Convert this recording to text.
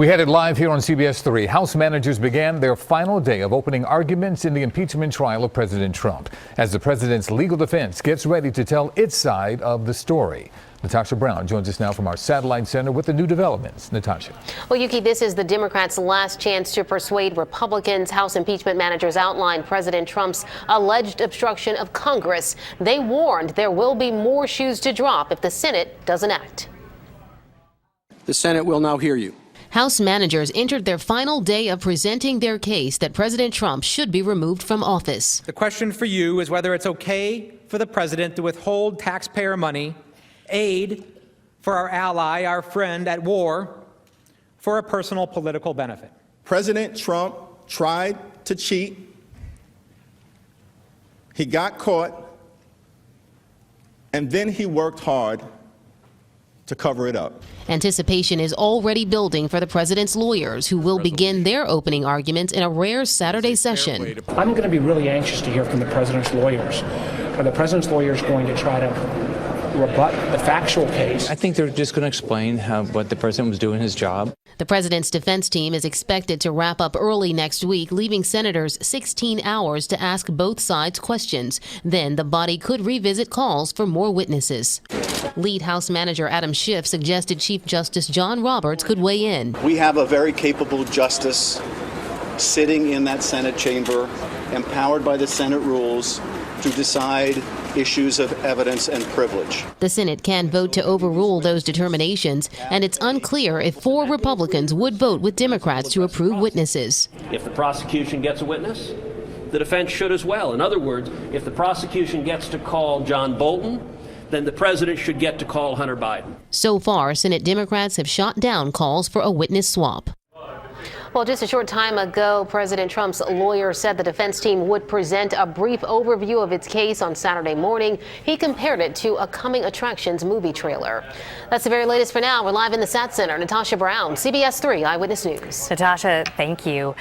We headed live here on CBS 3. House managers began their final day of opening arguments in the impeachment trial of President Trump as the president's legal defense gets ready to tell its side of the story. Natasha Brown joins us now from our satellite center with the new developments. Natasha. Well, Yuki, this is the Democrats' last chance to persuade Republicans. House impeachment managers outlined President Trump's alleged obstruction of Congress. They warned there will be more shoes to drop if the Senate doesn't act. The Senate will now hear you. House managers entered their final day of presenting their case that President Trump should be removed from office. The question for you is whether it's okay for the president to withhold taxpayer money, aid for our ally, our friend at war, for a personal political benefit. President Trump tried to cheat. He got caught, and then he worked hard to cover it up. Anticipation is already building for the president's lawyers, who will begin their opening arguments in a rare Saturday session. I'm going to be really anxious to hear from the president's lawyers. Are the president's lawyers going to try to rebut the factual case? I think they're just going to explain what the president was doing his job. The president's defense team is expected to wrap up early next week, leaving senators 16 hours to ask both sides questions. Then the body could revisit calls for more witnesses. Lead House Manager Adam Schiff suggested Chief Justice John Roberts could weigh in. We have a very capable justice sitting in that Senate chamber, empowered by the Senate rules to decide issues of evidence and privilege. The Senate can vote to overrule those determinations, and it's unclear if 4 Republicans would vote with Democrats to approve witnesses. If the prosecution gets a witness, the defense should as well. In other words, if the prosecution gets to call John Bolton, then the president should get to call Hunter Biden. So far, Senate Democrats have shot down calls for a witness swap. Well, just a short time ago, President Trump's lawyer said the defense team would present a brief overview of its case on Saturday morning. He compared it to a Coming Attractions movie trailer. That's the very latest for now. We're live in the Sat Center. Natasha Brown, CBS 3 Eyewitness News. Natasha, thank you.